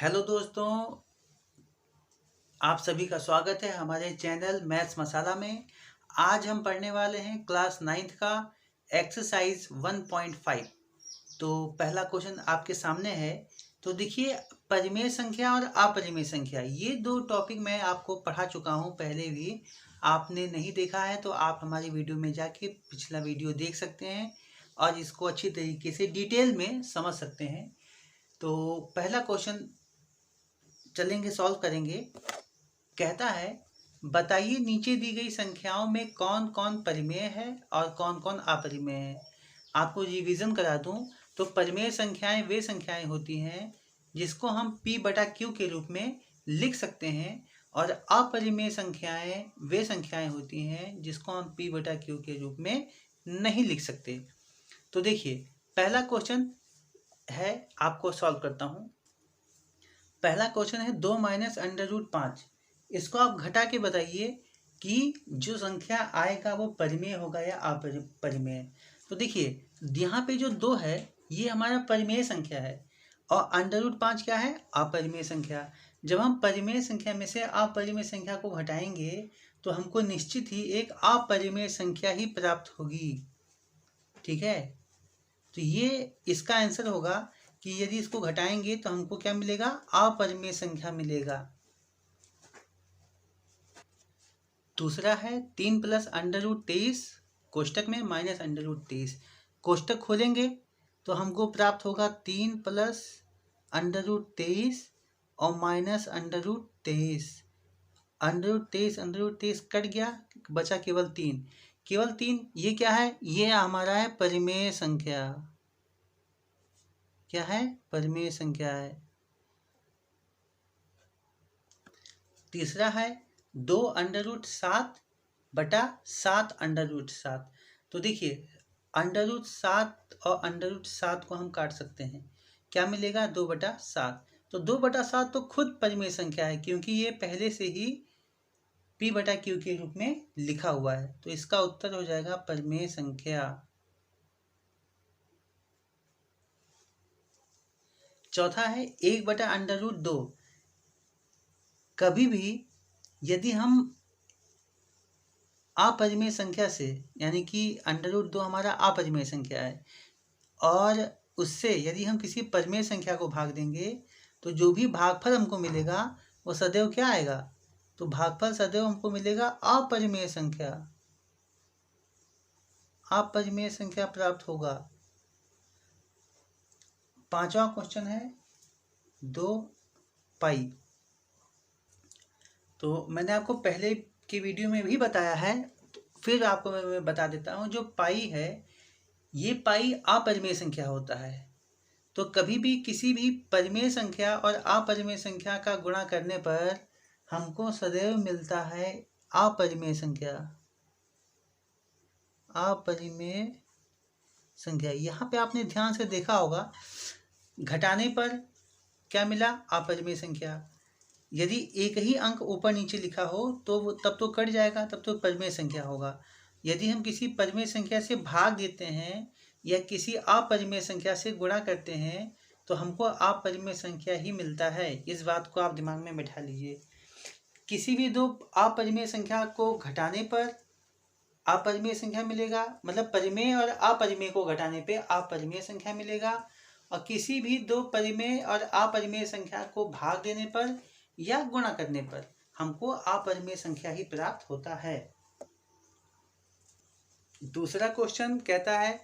Hello दोस्तों, आप सभी का स्वागत है हमारे चैनल मैथ्स मसाला में। आज हम पढ़ने वाले हैं क्लास 9th का एक्सरसाइज 1.5। तो पहला क्वेश्चन आपके सामने है। तो देखिए, परिमेय संख्या और अपरिमेय संख्या, ये दो टॉपिक मैं आपको पढ़ा चुका हूँ पहले भी। आपने नहीं देखा है तो आप हमारी वीडियो में जाके पिछला वीडियो देख सकते हैं और इसको अच्छी तरीके से डिटेल में समझ सकते हैं। तो पहला क्वेश्चन चलेंगे, सॉल्व करेंगे। कहता है, बताइए नीचे दी गई संख्याओं में कौन कौन परिमेय है और कौन कौन अपरिमेय है। आपको रिवीजन करा दूं तो परिमेय संख्याएं वे संख्याएं होती हैं जिसको हम p/q के रूप में लिख सकते हैं, और अपरिमेय संख्याएं वे संख्याएं होती हैं जिसको हम p/q के रूप में नहीं लिख सकते। तो देखिए, पहला क्वेश्चन है, आपको सॉल्व करता हूं। पहला क्वेश्चन है 2 माइनस √5। इसको आप घटा के बताइए कि जो संख्या आएगा वो परिमेय होगा या अपरिमेय। तो देखिए, यहाँ पे जो 2 है ये हमारा परिमेय संख्या है और √5 क्या है, अपरिमेय संख्या। जब हम परिमेय संख्या में से अपरिमेय संख्या को घटाएंगे तो हमको निश्चित ही एक अपरिमेय संख्या ही प्राप्त होगी। ठीक है, तो ये इसका आंसर होगा कि यदि इसको घटाएंगे तो हमको क्या मिलेगा, अपरिमेय संख्या मिलेगा। दूसरा है 3 + √23 कोष्टक में माइनस √23। कोष्टक खोलेंगे तो हमको प्राप्त होगा 3 + √23 और माइनस √23। √23 कट गया, बचा केवल 3। केवल 3 ये क्या है, ये हमारा है परिमेय संख्या। क्या है, परिमेय संख्या है। तीसरा है 2 √7 बटा 7 √7। तो देखिए, √7 और √7 को हम काट सकते हैं, क्या मिलेगा, 2/7। तो 2/7 तो खुद परिमेय संख्या है क्योंकि ये पहले से ही p/q के रूप में लिखा हुआ है। तो इसका उत्तर हो जाएगा परिमेय संख्या। चौथा है 1/√2। कभी भी यदि हम अपरिमेय संख्या से, यानी कि √2 हमारा अपरिमेय संख्या है, और उससे यदि हम किसी परिमेय संख्या को भाग देंगे तो जो भी भागफल हमको मिलेगा वो सदैव क्या आएगा, तो भागफल सदैव हमको मिलेगा अपरिमेय संख्या। अपरिमेय संख्या प्राप्त होगा। पांचवा क्वेश्चन है 2π। तो मैंने आपको पहले की वीडियो में भी बताया है, तो फिर आपको मैं बता देता हूँ। जो पाई है, ये पाई अपरिमेय संख्या होता है। तो कभी भी किसी भी परिमेय संख्या और अपरिमेय संख्या का गुणा करने पर हमको सदैव मिलता है अपरिमेय संख्या। अपरिमेय संख्या, यहाँ पे आपने ध्यान से देखा होगा, घटाने पर क्या मिला, अपरिमेय संख्या। यदि एक ही अंक ऊपर नीचे लिखा हो तो तब तो कट जाएगा, तब तो परिमेय संख्या होगा। यदि हम किसी परिमेय संख्या से भाग देते हैं या किसी अपरिमेय संख्या से गुणा करते हैं तो हमको अपरिमेय संख्या ही मिलता है। इस बात को आप दिमाग में बैठा लीजिए। किसी भी दो अपरिमेय संख्या को घटाने पर अपरिमेय संख्या मिलेगा, मतलब परिमेय और अपरिमेय को घटाने पे अपरिमेय संख्या मिलेगा, और किसी भी दो परिमेय और अपरिमेय संख्या को भाग देने पर या गुणा करने पर हमको अपरिमेय संख्या ही प्राप्त होता है। दूसरा क्वेश्चन कहता है,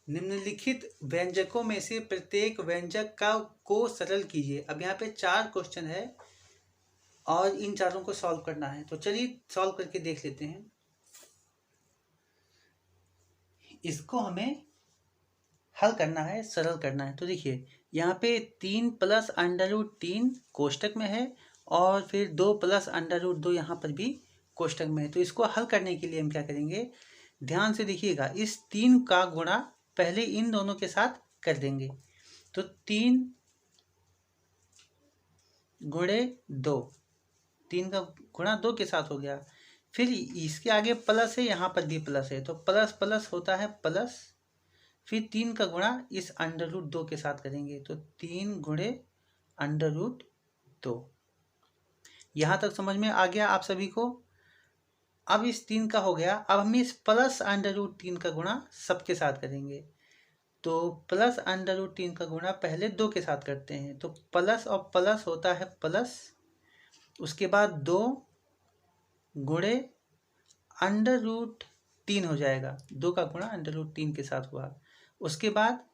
निम्नलिखित व्यंजकों में से प्रत्येक व्यंजक को सरल कीजिए। अब यहाँ पे 4 क्वेश्चन है और इन चारों को सॉल्व करना है। तो चलिए सॉल्व करके देख लेते हैं। इसको हमें हल करना है, सरल करना है। तो देखिए, यहाँ पे 3 + √3 कोष्टक में है और फिर 2 + √2 यहाँ पर भी कोष्टक में है। तो इसको हल करने के लिए हम क्या करेंगे, ध्यान से देखिएगा, इस 3 का गुणा पहले इन दोनों के साथ कर देंगे। तो 3 × 2, 3 का गुणा 2 के साथ हो गया। फिर इसके आगे प्लस है, यहाँ पर भी प्लस है, तो प्लस प्लस होता है प्लस। फिर 3 का गुणा इस √2 के साथ करेंगे, तो 3 × √2। यहाँ तक समझ में आ गया आप सभी को? अब इस 3 का हो गया, अब हम इस प्लस √3 का गुणा सबके साथ करेंगे। तो प्लस √3 का गुणा पहले 2 के साथ करते हैं, तो प्लस और प्लस होता है प्लस, उसके बाद 2 गुणे √3 हो जाएगा, 2 का गुणा √3 के साथ हुआ। उसके बाद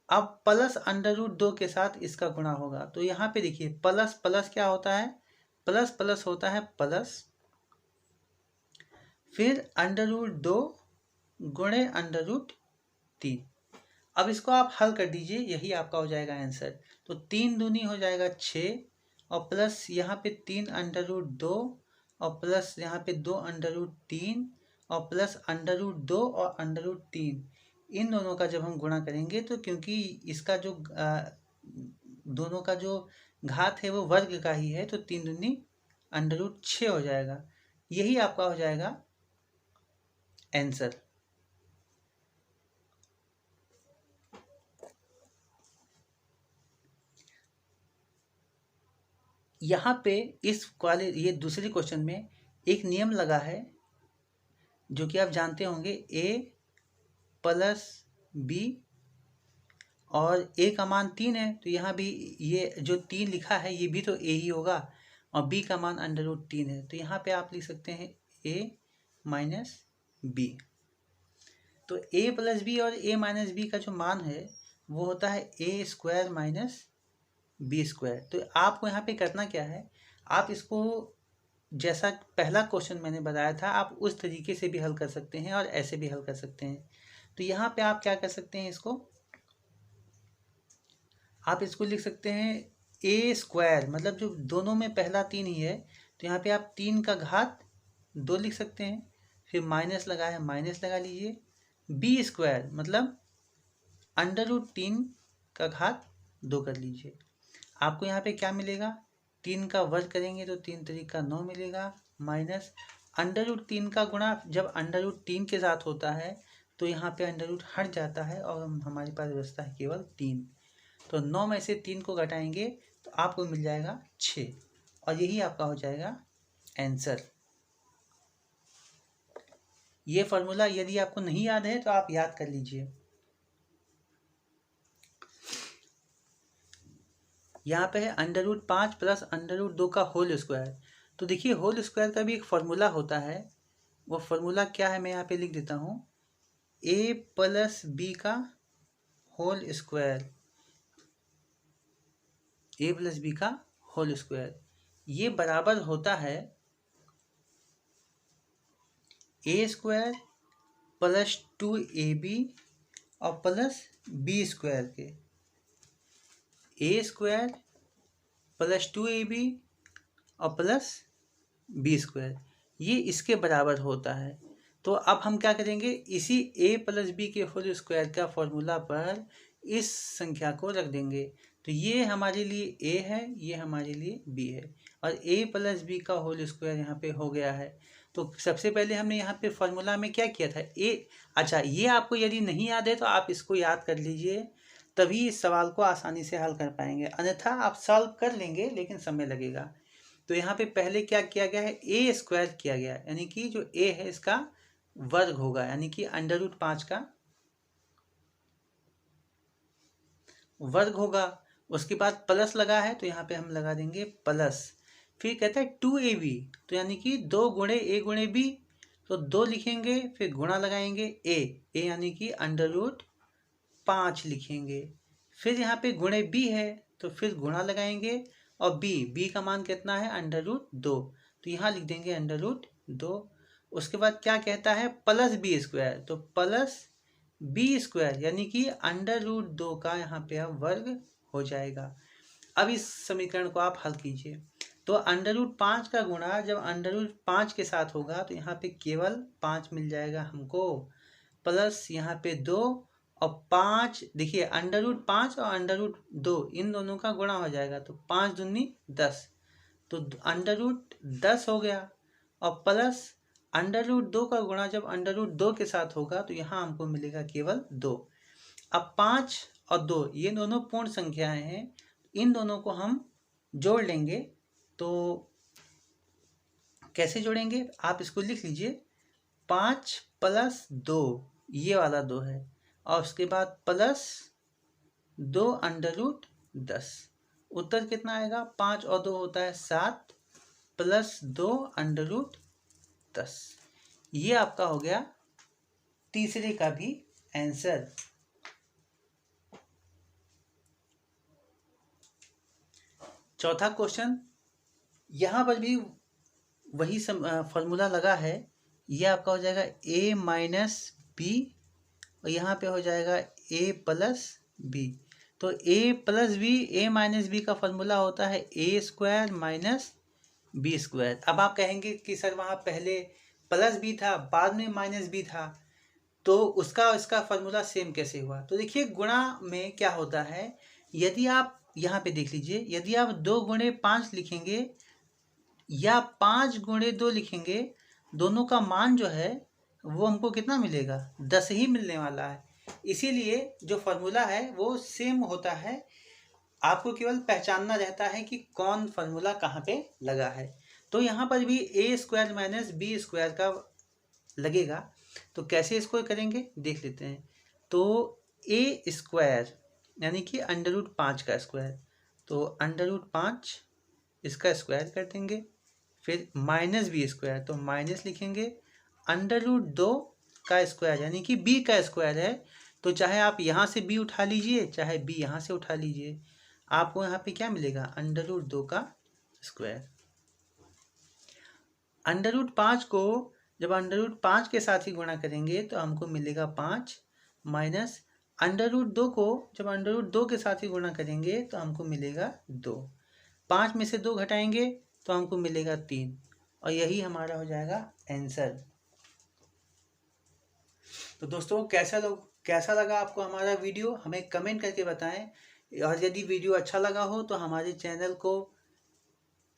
अब प्लस √2 के साथ इसका गुणा होगा, तो यहाँ पे देखिए प्लस प्लस क्या होता है, प्लस प्लस होता है प्लस, फिर √2 गुणे √3। अब इसको आप हल कर दीजिए, यही आपका हो जाएगा आंसर। तो 3 दूनी हो जाएगा 6 और प्लस यहाँ पे 3 √2 और प्लस यहाँ पे 2 √3 और प्लस √2 और √3, इन दोनों का जब हम गुणा करेंगे तो क्योंकि इसका जो दोनों का जो घात है वो वर्ग का ही है, तो 3 दूनी √6 हो जाएगा। यही आपका हो जाएगा आंसर। यहाँ पे इस वाले ये दूसरे क्वेश्चन में एक नियम लगा है जो कि आप जानते होंगे, a + b, और a का मान 3 है, तो यहाँ भी ये जो 3 लिखा है ये भी तो a ही होगा, और b का मान √3 है, तो यहाँ पे आप लिख सकते हैं a - b। तो a + b और a - b का जो मान है वो होता है a² - b²। तो आपको यहाँ पे करना क्या है, आप इसको जैसा पहला क्वेश्चन मैंने बताया था आप उस तरीके से भी हल कर सकते हैं और ऐसे भी हल कर सकते हैं। तो यहाँ पे आप क्या कर सकते हैं, इसको आप इसको लिख सकते हैं a², मतलब जो दोनों में पहला 3 ही है, तो यहाँ पे आप 3 का घात 2 लिख सकते हैं, फिर माइनस लगा है माइनस लगा लीजिए, b² मतलब √3 का घात 2 कर लीजिए। आपको यहाँ पे क्या मिलेगा, 3 का वर्ग करेंगे तो 3 3 का 9 मिलेगा, माइनस √3 का गुणा जब √3 के साथ होता है तो यहाँ पे √ हट जाता है और हमारे पास बचता है केवल 3। तो 9 में से 3 को घटाएंगे तो आपको मिल जाएगा 6, और यही आपका हो जाएगा आंसर। ये फॉर्मूला यदि आपको नहीं याद है तो आप याद कर लीजिए। यहाँ पे है √5 + √2 का होल स्क्वायर। तो देखिए होल स्क्वायर का भी एक फॉर्मूला होता है, वो फॉर्मूला क्या है मैं यहाँ पे लिख देता हूँ, a + b का होल स्क्वायर, a + b का होल स्क्वायर, ये बराबर होता है a² + 2ab और प्लस b² के, a² + 2ab और प्लस b², ये इसके बराबर होता है। तो अब हम क्या करेंगे, इसी a + b के होल स्क्वायर का फॉर्मूला पर इस संख्या को रख देंगे। तो ये हमारे लिए a है, ये हमारे लिए b है, और a + b का होल स्क्वायर यहाँ पे हो गया है। तो सबसे पहले हमने यहाँ पे फॉर्मूला में क्या किया था, अच्छा ये आपको यदि नहीं याद है तो आप इसको याद कर लीजिए, तभी इस सवाल को आसानी से हल कर पाएंगे, अन्यथा आप सॉल्व कर लेंगे लेकिन समय लगेगा। तो यहाँ पे पहले क्या किया गया है, a² किया गया, यानी कि जो a है इसका वर्ग होगा, यानी कि √5 का वर्ग होगा। उसके बाद प्लस लगा है तो यहाँ पे हम लगा देंगे प्लस, फिर कहता है 2ab, तो यानी कि 2 गुणे a गुणे b, तो 2 लिखेंगे, फिर गुणा लगाएंगे a यानी कि √5 लिखेंगे, फिर यहाँ पे गुणे b है तो फिर गुणा लगाएंगे, और b का मान कितना है √2, तो यहाँ लिख देंगे √2। उसके बाद क्या कहता है प्लस b², तो प्लस b² यानी कि √2 का यहाँ पे अब वर्ग हो जाएगा। अब इस समीकरण को आप हल कीजिए, तो √5 का गुणा जब √5 के साथ होगा तो यहाँ पे केवल 5 मिल जाएगा हमको, प्लस यहाँ पे 2 और 5, देखिए √5 और √2 इन दोनों का गुणा हो जाएगा, तो 5 दूनी 10, तो √10 हो गया, और प्लस √2 का गुणा जब √2 के साथ होगा तो यहाँ हमको मिलेगा केवल 2। अब 5 और 2 ये दोनों पूर्ण संख्याएं हैं, इन दोनों को हम जोड़ लेंगे। तो कैसे जोड़ेंगे आप इसको लिख लीजिए, 5 + 2, ये वाला 2 है, और उसके बाद प्लस 2√10। उत्तर कितना आएगा? 5 और 2 होता है 7 + 2√10। ये आपका हो गया तीसरे का भी आंसर। चौथा क्वेश्चन, यहाँ पर भी वही फॉर्मूला लगा है। ये आपका हो जाएगा a - b, और यहाँ पे हो जाएगा a + b। तो a + b, a - b का फॉर्मूला होता है a² - b²। अब आप कहेंगे कि सर वहाँ पहले +b था, बाद में -b था, तो उसका इसका फॉर्मूला सेम कैसे हुआ? तो देखिए, गुणा में क्या होता है, यदि आप यहाँ पे देख लीजिए, यदि आप 2 × 5 लिखेंगे या 5 × 2 लिखेंगे, दोनों का मान जो है वो हमको कितना मिलेगा? 10 ही मिलने वाला है। इसीलिए जो फॉर्मूला है वो सेम होता है, आपको केवल पहचानना रहता है कि कौन फॉर्मूला कहाँ पे लगा है। तो यहाँ पर भी a² - b² का लगेगा। तो कैसे इसको करेंगे देख लेते हैं। तो a² यानी कि √5 का स्क्वायर, तो √5 इसका स्क्वायर कर देंगे। फिर -b², तो माइनस लिखेंगे। √2 का स्क्वायर यानी कि b का स्क्वायर है, तो चाहे आप यहाँ से b उठा लीजिए, चाहे b यहाँ से उठा लीजिए, आपको यहाँ पे क्या मिलेगा? √2 का स्क्वायर। √5 को जब √5 के साथ ही गुणा करेंगे तो हमको मिलेगा 5, माइनस √2 को जब √2 के साथ ही गुणा करेंगे तो हमको मिलेगा 2। 5 में से 2 घटाएंगे तो हमको मिलेगा 3, और यही हमारा हो जाएगा आंसर। तो दोस्तों, कैसा लगा आपको हमारा वीडियो? हमें कमेंट करके बताएं, और यदि वीडियो अच्छा लगा हो तो हमारे चैनल को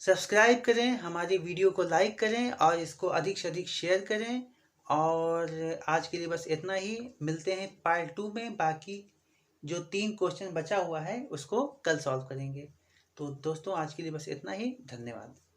सब्सक्राइब करें, हमारे वीडियो को लाइक करें और इसको अधिक से अधिक शेयर करें। और आज के लिए बस इतना ही। मिलते हैं पार्ट 2 में। बाकी जो 3 क्वेश्चन बचा हुआ है उसको कल सॉल्व करेंगे। तो दोस्तों, आज के लिए बस इतना ही। धन्यवाद।